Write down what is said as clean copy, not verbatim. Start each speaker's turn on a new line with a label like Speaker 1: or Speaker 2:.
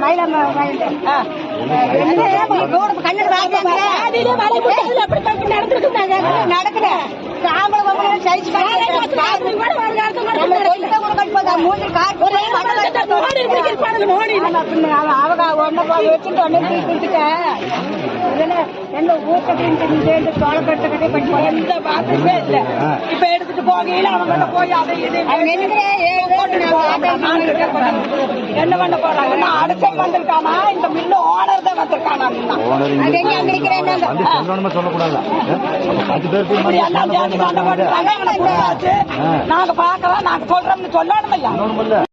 Speaker 1: மயிலாபுரம் காட்டும் நடக்குது என்ன ஊக்கத்தின் சோழப்பட்டு இப்ப எடுத்துட்டு போகையில அவங்க போய் அதை என்ன பண்ண போறாங்கன்னா அடைச்சல் வந்திருக்கானா இந்த மில்லு ஓனர் தான் வந்திருக்கானா
Speaker 2: சொல்லக்கூடாது.
Speaker 1: நாங்க பாக்கலாம் நாங்க சொல்றோம்னு சொல்லணும் இல்ல